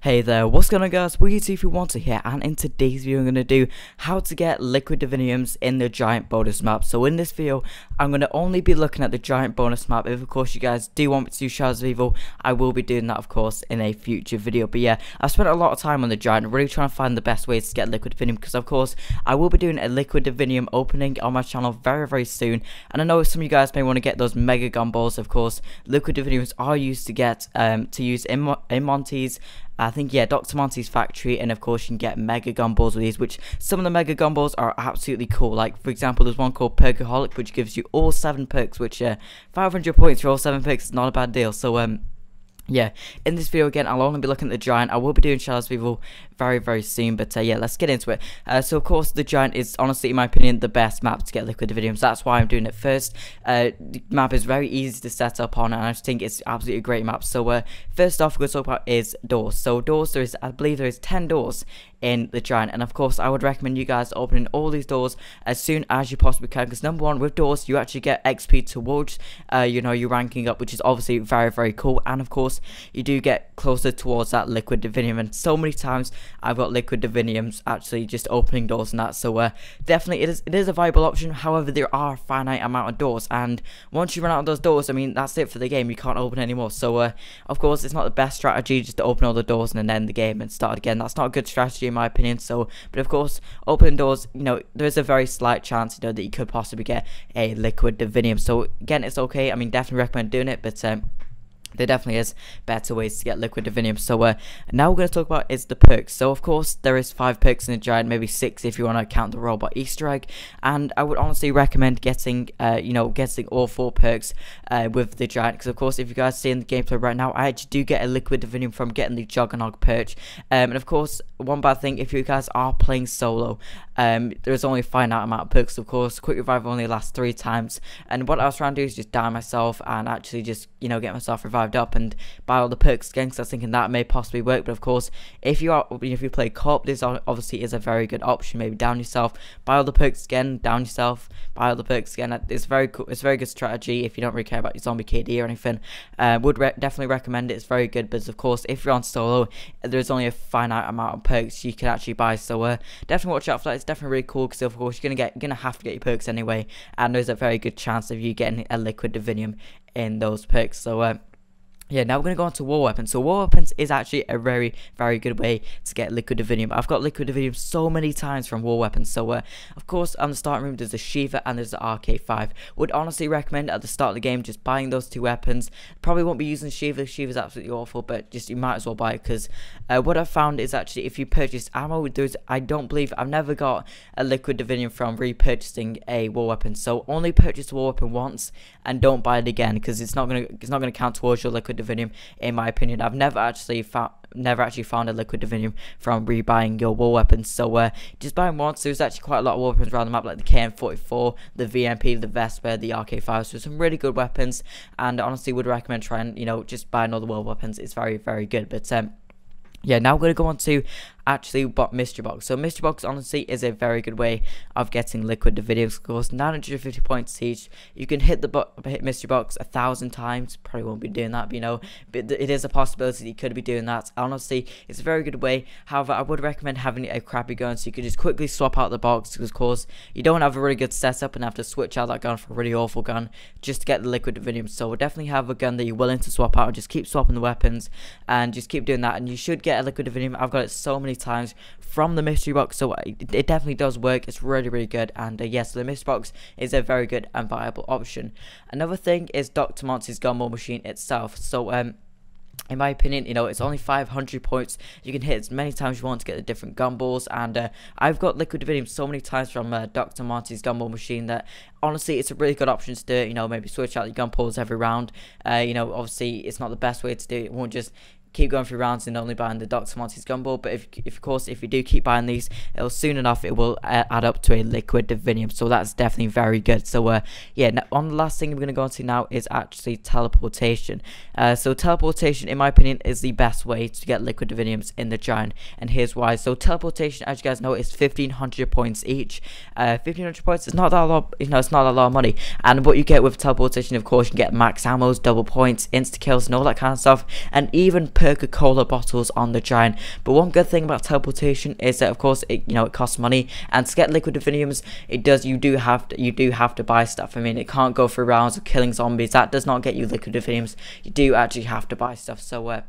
Hey there, what's going on guys, BO3 if you want to here, and in today's video I'm going to do how to get liquid Divinums in the giant bonus map. So in this video, I'm going to only be looking at the giant bonus map. If of course you guys do want me to do Shadows of Evil, I will be doing that of course in a future video. But yeah, I've spent a lot of time on the giant, really trying to find the best ways to get liquid Divinum, because of course I will be doing a liquid Divinum opening on my channel very soon. And I know some of you guys may want to get those mega gun balls. Of course, liquid Divinums are used to get to use in Monty's, I think, yeah, Dr. Monty's factory, and of course you can get mega gun balls with these, which some of the mega gun balls are absolutely cool. Like for example, there's one called Perkaholic, which gives you all 7 perks, which 500 points for all 7 perks is not a bad deal. So yeah, in this video again, I'll only be looking at the giant. I will be doing Shadows of Evil very soon, but yeah, let's get into it. So of course the giant is honestly, in my opinion, the best map to get liquid Divinums. That's why I'm doing it first. The map is very easy to set up on, and I just think it's absolutely a great map. So first off, we're going to talk about is doors. So doors, I believe there is 10 doors in the giant, and of course I would recommend you guys opening all these doors as soon as you possibly can, because number one, with doors you actually get XP towards you know, your ranking up, which is obviously very cool, and of course you do get closer towards that liquid Divinum. And so many times I've got liquid Divinums actually just opening doors and that. So definitely it is a viable option. However, there are a finite amount of doors, and once you run out of those doors, I mean, that's it for the game. You can't open anymore. So of course it's not the best strategy just to open all the doors and then end the game and start again. That's not a good strategy in my opinion. So but of course, opening doors, you know, there's a very slight chance, you know, that you could possibly get a liquid Divinum. So again, it's okay. I mean, definitely recommend doing it, but there definitely is better ways to get liquid Divinum. So now we're going to talk about is the perks. So of course there is 5 perks in the giant, maybe 6 if you want to count the robot Easter egg, and I would honestly recommend getting you know, getting all 4 perks with the giant, because of course if you guys see in the gameplay right now, I actually do get a liquid Divinum from getting the Juggernog perch. And of course, one bad thing, if you guys are playing solo, there's only a finite amount of perks. Of course, quick revive only lasts 3 times, and what I was trying to do is just die myself and actually just, you know, get myself revived up and buy all the perks again, because I was thinking that may possibly work. But of course, if you play co-op, this obviously is a very good option. Maybe down yourself, buy all the perks again, down yourself, buy all the perks again. It's very cool. It's a very good strategy if you don't really care about your zombie KD or anything. Would definitely recommend it. It's very good. But of course, if you're on solo, there's only a finite amount of perks you can actually buy. So definitely watch out for that. It's definitely really cool, because of course you're gonna have to get your perks anyway, and there's a very good chance of you getting a liquid Divinum in those perks. So yeah, now we're going to go on to war weapons. So war weapons is actually a very good way to get liquid Divinum. I've got liquid Divinum so many times from war weapons. So of course on the starting room there's the Shiva and there's the RK5. Would honestly recommend at the start of the game just buying those 2 weapons. Probably won't be using Shiva. Shiva's absolutely awful, but just you might as well buy it, because what I've found is actually if you purchase ammo, I don't believe I've never got a liquid Divinum from repurchasing a war weapon. So only purchase a war weapon once and don't buy it again, because it's not gonna count towards your liquid Divinum, in my opinion. I've never actually found a liquid Divinum from rebuying your war weapons. So just buy them once. There's actually quite a lot of war weapons around the map, like the KM44, the VMP, the Vesper, the RK5. So some really good weapons, and honestly would recommend trying, you know, just buying all the war weapons. It's very good. But yeah, now we're going to go on to actually mystery box. So mystery box honestly is a very good way of getting liquid Divinums. Of course, 950 points each. You can hit mystery box 1,000 times. Probably won't be doing that, but you know, but it is a possibility you could be doing that. Honestly, it's a very good way. However, I would recommend having a crappy gun, so you could just quickly swap out the box, because of course you don't have a really good setup and have to switch out that gun for a really awful gun just to get the liquid Divinum. So definitely have a gun that you're willing to swap out. Just keep swapping the weapons and just keep doing that, and you should get a liquid Divinum. I've got it so many times from the mystery box, so it definitely does work. It's really good. And yes, the mystery box is a very good and viable option. Another thing is Dr. Monty's gumball machine itself. So in my opinion, you know, it's only 500 points. You can hit as many times as you want to get the different gumballs, and I've got liquid Divinum so many times from Dr. Monty's gumball machine that honestly it's a really good option to do it. You know, maybe switch out your gun pulls every round. You know, obviously it's not the best way to do it. It won't just keep going through rounds and only buying the Dr. Monty's gumball, but if you do keep buying these, it'll soon enough it will add up to a liquid Divinum. So that's definitely very good. So yeah, now, on the last thing we're going to go on to now is actually teleportation. So teleportation, in my opinion, is the best way to get liquid Divinums in the giant, and here's why. So teleportation, as you guys know, is 1,500 points each. 1,500 points is not that a lot, you know, it's not a lot of money. And what you get with teleportation, of course, you can get max ammos, double points, insta kills, and all that kind of stuff, and even Coca-Cola bottles on the giant. But one good thing about teleportation is that of course it costs money, and to get liquid diviniums you do have to buy stuff. I mean, it can't go through rounds of killing zombies. That does not get you liquid diviniums. You do actually have to buy stuff. So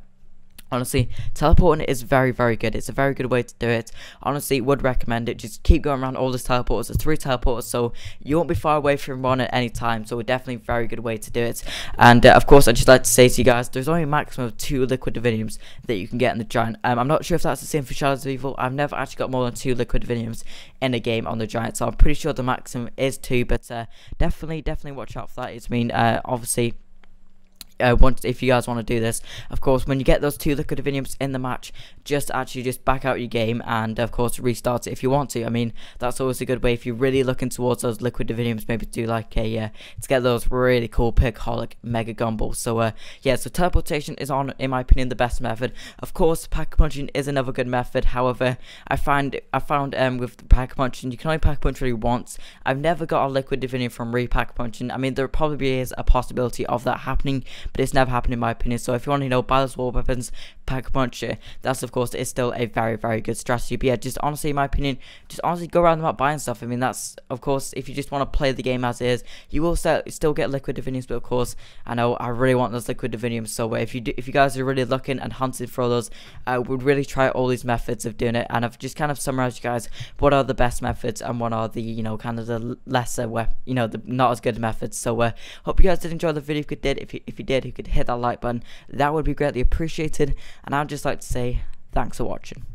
honestly, teleporting is very, very good. It's a very good way to do it. Honestly, would recommend it. Just keep going around all these teleporters. There's 3 teleporters, so you won't be far away from one at any time. So definitely a very good way to do it. And of course, I'd just like to say to you guys, there's only a maximum of 2 liquid diviniums that you can get in the giant. I'm not sure if that's the same for Shadows of Evil. I've never actually got more than 2 liquid diviniums in a game on the giant, so I'm pretty sure the maximum is 2. But definitely watch out for that. It's obviously. If you guys want to do this, of course, when you get those 2 liquid diviniums in the match, just back out your game and of course restart it if you want to. I mean, that's always a good way if you're really looking towards those liquid diviniums. Maybe do like to get those really cool Pigaholic mega gumball. So yeah, so teleportation is in my opinion the best method. Of course, pack punching is another good method. However, I found with the pack punching, you can only pack punch really once. I've never got a liquid divinium from repack punching. I mean, there probably is a possibility of that happening, but it's never happened in my opinion. So if you want to buy those war weapons, pack a punch, that's of course is still a very, very good strategy. But yeah, just honestly in my opinion, just honestly go around the map buying stuff. I mean, that's of course if you just want to play the game as is, you will still get liquid diviniums. But of course, I know I really want those liquid diviniums. So if you guys are really looking and hunting for those, I would really try all these methods of doing it. And I've just kind of summarized you guys what are the best methods and what are the kind of the lesser the not as good methods. So hope you guys did enjoy the video. If you did, you could hit that like button. That would be greatly appreciated. And I'd just like to say thanks for watching.